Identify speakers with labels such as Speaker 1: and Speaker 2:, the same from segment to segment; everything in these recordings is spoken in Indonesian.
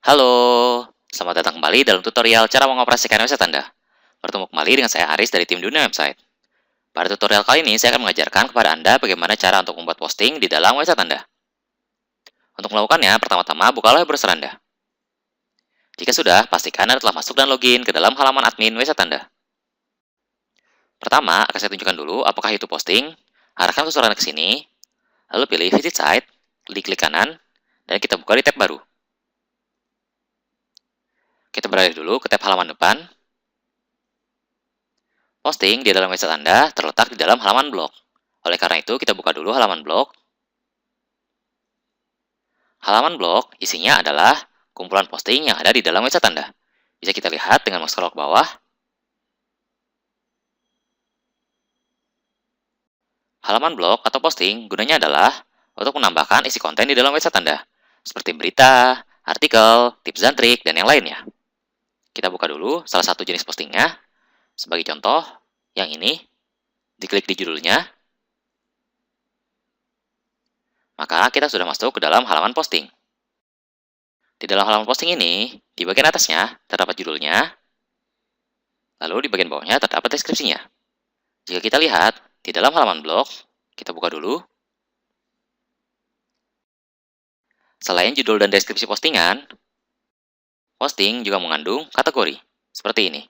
Speaker 1: Halo, selamat datang kembali dalam tutorial cara mengoperasikan website Anda. Bertemu kembali dengan saya Aris dari tim Dunia Website. Pada tutorial kali ini, saya akan mengajarkan kepada Anda bagaimana cara untuk membuat posting di dalam website Anda. Untuk melakukannya, pertama-tama bukalah browser Anda. Jika sudah, pastikan Anda telah masuk dan login ke dalam halaman admin website Anda. Pertama, akan saya tunjukkan dulu apakah itu posting. Arahkan kursor Anda ke sini, lalu pilih Visit Site, klik kanan, dan kita buka di tab baru. Kita beralih dulu ke tab halaman depan. Posting di dalam website Anda terletak di dalam halaman blog. Oleh karena itu, kita buka dulu halaman blog. Halaman blog isinya adalah kumpulan posting yang ada di dalam website Anda. Bisa kita lihat dengan scroll ke bawah. Halaman blog atau posting gunanya adalah untuk menambahkan isi konten di dalam website Anda, seperti berita, artikel, tips dan trik, dan yang lainnya. Kita buka dulu salah satu jenis postingnya. Sebagai contoh, yang ini, diklik di judulnya, maka kita sudah masuk ke dalam halaman posting. Di dalam halaman posting ini, di bagian atasnya terdapat judulnya, lalu di bagian bawahnya terdapat deskripsinya. Jika kita lihat di dalam halaman blog, kita buka dulu. Selain judul dan deskripsi postingan, posting juga mengandung kategori, seperti ini.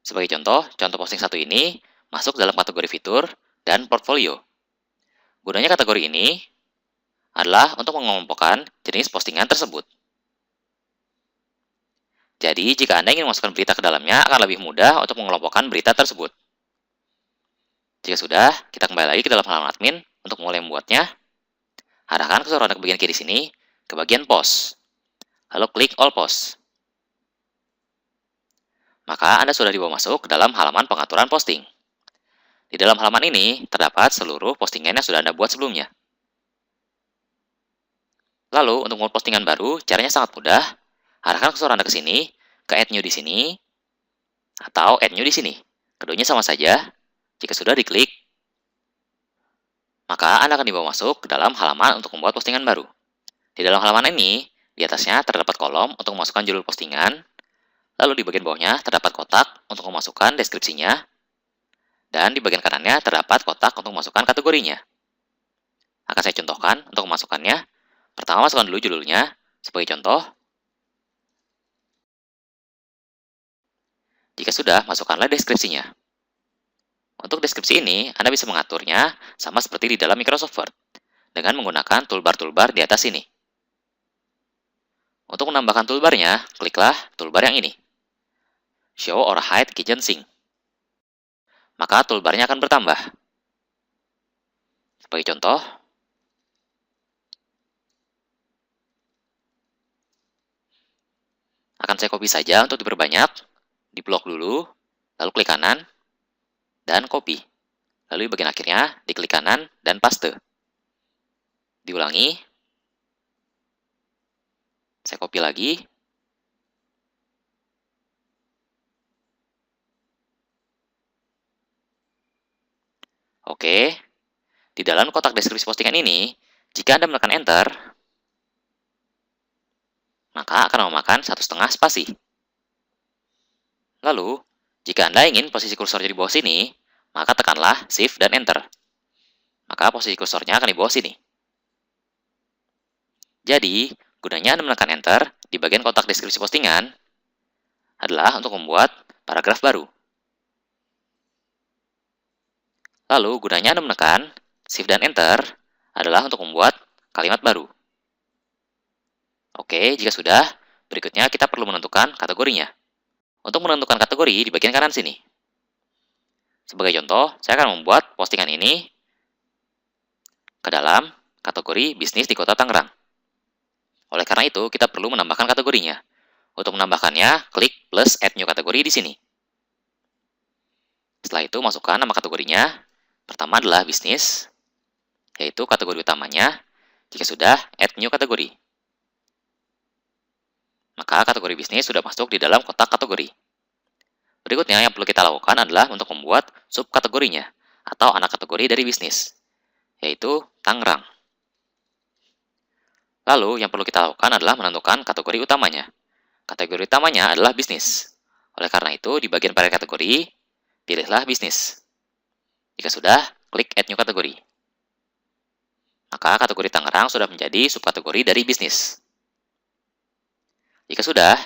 Speaker 1: Sebagai contoh posting satu ini masuk dalam kategori fitur dan portfolio. Gunanya kategori ini adalah untuk mengelompokkan jenis postingan tersebut. Jadi, jika Anda ingin memasukkan berita ke dalamnya, akan lebih mudah untuk mengelompokkan berita tersebut. Jika sudah, kita kembali lagi ke dalam halaman admin untuk mulai membuatnya. Arahkan kursor Anda ke bagian kiri sini, ke bagian post. Lalu klik All Post. Maka Anda sudah dibawa masuk ke dalam halaman pengaturan posting. Di dalam halaman ini, terdapat seluruh postingan yang sudah Anda buat sebelumnya. Lalu, untuk membuat postingan baru, caranya sangat mudah. Arahkan kursor Anda ke sini, ke Add New di sini, atau Add New di sini. Keduanya sama saja. Jika sudah diklik, maka Anda akan dibawa masuk ke dalam halaman untuk membuat postingan baru. Di dalam halaman ini, di atasnya terdapat kolom untuk memasukkan judul postingan, lalu di bagian bawahnya terdapat kotak untuk memasukkan deskripsinya, dan di bagian kanannya terdapat kotak untuk memasukkan kategorinya. Akan saya contohkan untuk memasukkannya. Pertama, masukkan dulu judulnya. Sebagai contoh, jika sudah, masukkanlah deskripsinya. Untuk deskripsi ini, Anda bisa mengaturnya sama seperti di dalam Microsoft Word, dengan menggunakan toolbar-toolbar di atas ini. Untuk menambahkan toolbarnya, kliklah toolbar yang ini, Show or Hide Kitchen Sink. Maka toolbarnya akan bertambah. Sebagai contoh, akan saya copy saja untuk diperbanyak. Di blok dulu, lalu klik kanan, dan copy. Lalu di bagian akhirnya, diklik kanan dan paste. Diulangi. Saya copy lagi. Oke. Di dalam kotak deskripsi postingan ini, jika Anda menekan Enter, maka akan memakan 1,5 spasi. Lalu, jika Anda ingin posisi kursornya di bawah sini, maka tekanlah Shift dan Enter. Maka posisi kursornya akan di bawah sini. Jadi, gunanya Anda menekan Enter di bagian kotak deskripsi postingan adalah untuk membuat paragraf baru. Lalu, gunanya Anda menekan Shift dan Enter adalah untuk membuat kalimat baru. Oke, jika sudah, berikutnya kita perlu menentukan kategorinya. Untuk menentukan kategori di bagian kanan sini. Sebagai contoh, saya akan membuat postingan ini ke dalam kategori bisnis di Kota Tangerang. Oleh karena itu, kita perlu menambahkan kategorinya. Untuk menambahkannya, klik plus Add New kategori di sini. Setelah itu, masukkan nama kategorinya. Pertama adalah bisnis, yaitu kategori utamanya. Jika sudah, Add New kategori. Maka kategori bisnis sudah masuk di dalam kotak kategori. Berikutnya yang perlu kita lakukan adalah untuk membuat subkategorinya atau anak kategori dari bisnis, yaitu Tangerang. Lalu, yang perlu kita lakukan adalah menentukan kategori utamanya. Kategori utamanya adalah bisnis. Oleh karena itu, di bagian pada kategori, pilihlah bisnis. Jika sudah, klik Add New Category. Maka kategori Tangerang sudah menjadi subkategori dari bisnis. Jika sudah,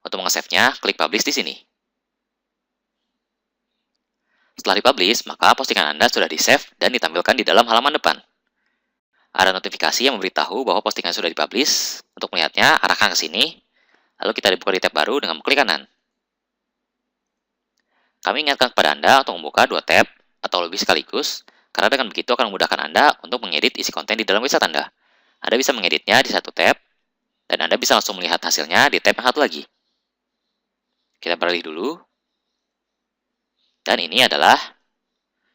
Speaker 1: untuk menge-save-nya, klik Publish di sini. Setelah dipublish, maka postingan Anda sudah di-save dan ditampilkan di dalam halaman depan. Ada notifikasi yang memberitahu bahwa postingan sudah dipublish. Untuk melihatnya, arahkan ke sini, lalu kita dibuka di tab baru dengan klik kanan. Kami ingatkan kepada Anda untuk membuka dua tab atau lebih sekaligus, karena dengan begitu akan memudahkan Anda untuk mengedit isi konten di dalam website Anda. Anda bisa mengeditnya di satu tab, dan Anda bisa langsung melihat hasilnya di tab yang satu lagi. Kita beralih dulu. Dan ini adalah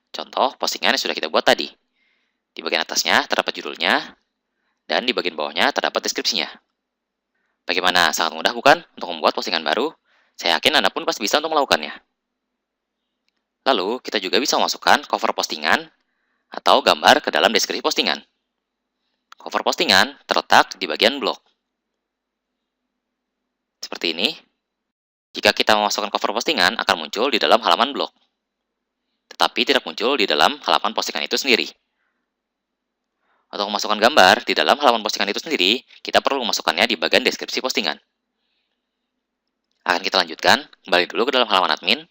Speaker 1: contoh postingan yang sudah kita buat tadi. Di bagian atasnya terdapat judulnya, dan di bagian bawahnya terdapat deskripsinya. Bagaimana? Sangat mudah bukan untuk membuat postingan baru? Saya yakin Anda pun pasti bisa untuk melakukannya. Lalu, kita juga bisa memasukkan cover postingan atau gambar ke dalam deskripsi postingan. Cover postingan terletak di bagian blog. Seperti ini. Jika kita memasukkan cover postingan, akan muncul di dalam halaman blog. Tetapi tidak muncul di dalam halaman postingan itu sendiri. Untuk memasukkan gambar di dalam halaman postingan itu sendiri, kita perlu memasukkannya di bagian deskripsi postingan. Akan kita lanjutkan, kembali dulu ke dalam halaman admin.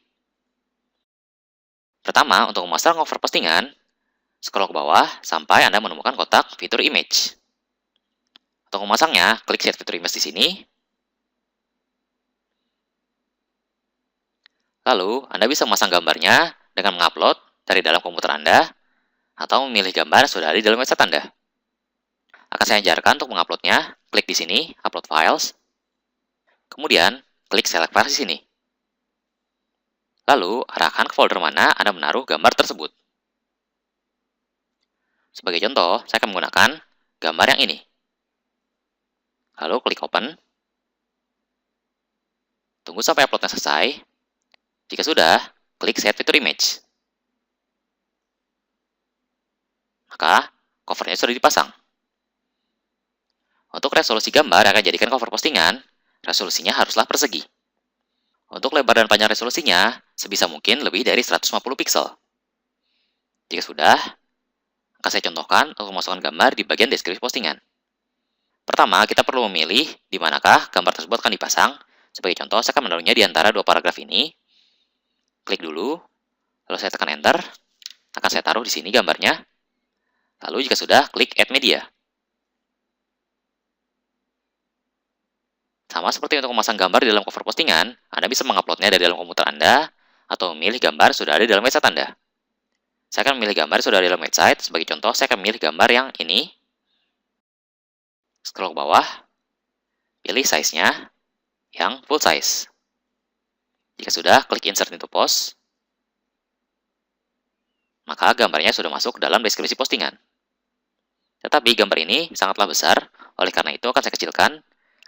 Speaker 1: Pertama, untuk memasang cover postingan, scroll ke bawah sampai Anda menemukan kotak fitur image. Untuk memasangnya, klik Set Fitur Image di sini. Lalu, Anda bisa memasang gambarnya dengan mengupload dari dalam komputer Anda atau memilih gambar sudah ada di dalam website Anda. Akan saya ajarkan untuk menguploadnya. Klik di sini, Upload Files. Kemudian, klik Select Files di sini. Lalu, arahkan ke folder mana Anda menaruh gambar tersebut. Sebagai contoh, saya akan menggunakan gambar yang ini. Lalu, klik Open. Tunggu sampai uploadnya selesai. Jika sudah, klik Set Fitur Image. Maka, covernya sudah dipasang. Untuk resolusi gambar yang akan jadikan cover postingan, resolusinya haruslah persegi. Untuk lebar dan panjang resolusinya, sebisa mungkin lebih dari 150 piksel. Jika sudah, akan saya contohkan untuk memasukkan gambar di bagian deskripsi postingan. Pertama, kita perlu memilih di manakah gambar tersebut akan dipasang. Sebagai contoh, saya akan menaruhnya di antara dua paragraf ini. Klik dulu, lalu saya tekan Enter. Akan saya taruh di sini gambarnya. Lalu jika sudah, klik Add Media. Sama seperti untuk memasang gambar di dalam cover postingan, Anda bisa menguploadnya dari dalam komputer Anda, atau memilih gambar sudah ada di dalam website Anda. Saya akan memilih gambar sudah ada di dalam website. Sebagai contoh, saya akan memilih gambar yang ini. Scroll ke bawah, pilih size-nya yang full size. Jika sudah, klik Insert into Post. Maka gambarnya sudah masuk ke dalam deskripsi postingan. Tetapi gambar ini sangatlah besar, oleh karena itu akan saya kecilkan.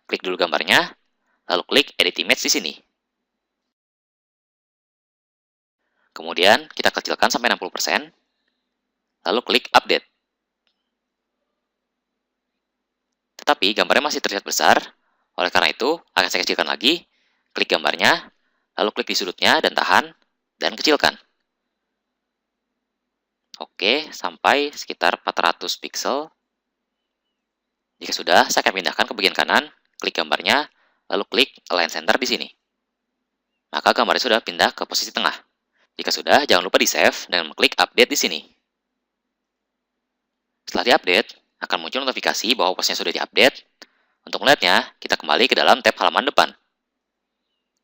Speaker 1: Klik dulu gambarnya, lalu klik Edit Image di sini. Kemudian, kita kecilkan sampai 60%, lalu klik Update. Tetapi gambarnya masih terlihat besar, oleh karena itu akan saya kecilkan lagi. Klik gambarnya, lalu klik di sudutnya dan tahan, dan kecilkan. Oke, sampai sekitar 400 piksel. Jika sudah, saya akan pindahkan ke bagian kanan, klik gambarnya, lalu klik Align Center di sini. Maka gambarnya sudah pindah ke posisi tengah. Jika sudah, jangan lupa di-save dan mengklik Update di sini. Setelah diupdate, akan muncul notifikasi bahwa posnya sudah diupdate. Untuk melihatnya, kita kembali ke dalam tab halaman depan.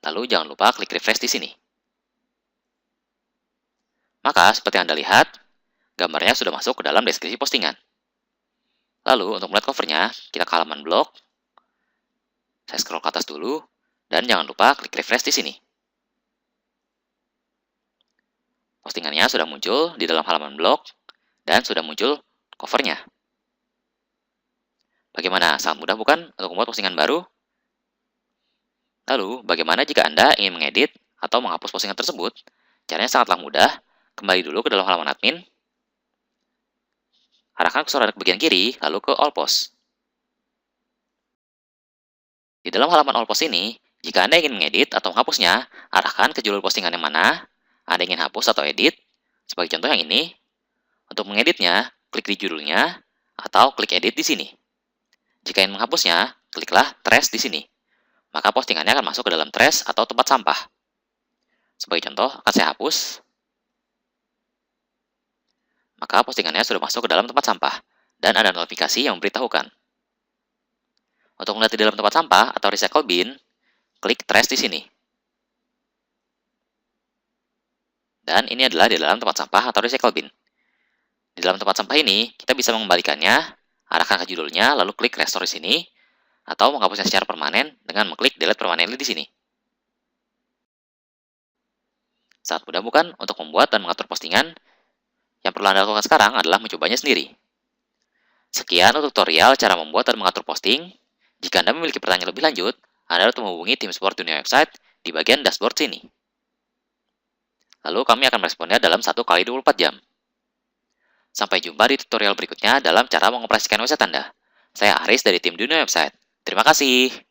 Speaker 1: Lalu jangan lupa klik refresh di sini. Maka, seperti Anda lihat, gambarnya sudah masuk ke dalam deskripsi postingan. Lalu, untuk melihat covernya, kita ke halaman blog. Saya scroll ke atas dulu, dan jangan lupa klik refresh di sini. Postingannya sudah muncul di dalam halaman blog, dan sudah muncul covernya. Bagaimana? Sangat mudah bukan untuk membuat postingan baru? Lalu, bagaimana jika Anda ingin mengedit atau menghapus postingan tersebut? Caranya sangatlah mudah. Kembali dulu ke dalam halaman admin. Arahkan kursor Anda ke bagian kiri, lalu ke All Post. Di dalam halaman all post ini, jika Anda ingin mengedit atau menghapusnya, arahkan ke judul postingan yang mana Anda ingin hapus atau edit. Sebagai contoh yang ini, untuk mengeditnya, klik di judulnya, atau klik edit di sini. Jika ingin menghapusnya, kliklah trash di sini. Maka postingannya akan masuk ke dalam trash atau tempat sampah. Sebagai contoh, akan saya hapus. Maka postingannya sudah masuk ke dalam tempat sampah, dan ada notifikasi yang memberitahukan. Untuk melihat di dalam tempat sampah atau recycle bin, klik trash di sini. Dan ini adalah di dalam tempat sampah atau recycle bin. Di dalam tempat sampah ini, kita bisa mengembalikannya, arahkan ke judulnya, lalu klik restore di sini, atau menghapusnya secara permanen dengan mengklik delete permanently di sini. Sangat mudah bukan untuk membuat dan mengatur postingan? Yang perlu Anda lakukan sekarang adalah mencobanya sendiri. Sekian untuk tutorial cara membuat dan mengatur posting. Jika Anda memiliki pertanyaan lebih lanjut, Anda dapat menghubungi tim support dunia website di bagian dashboard sini. Lalu kami akan meresponnya dalam 1 kali 24 jam. Sampai jumpa di tutorial berikutnya dalam cara mengoperasikan website Anda. Saya Aris dari tim dunia website. Terima kasih.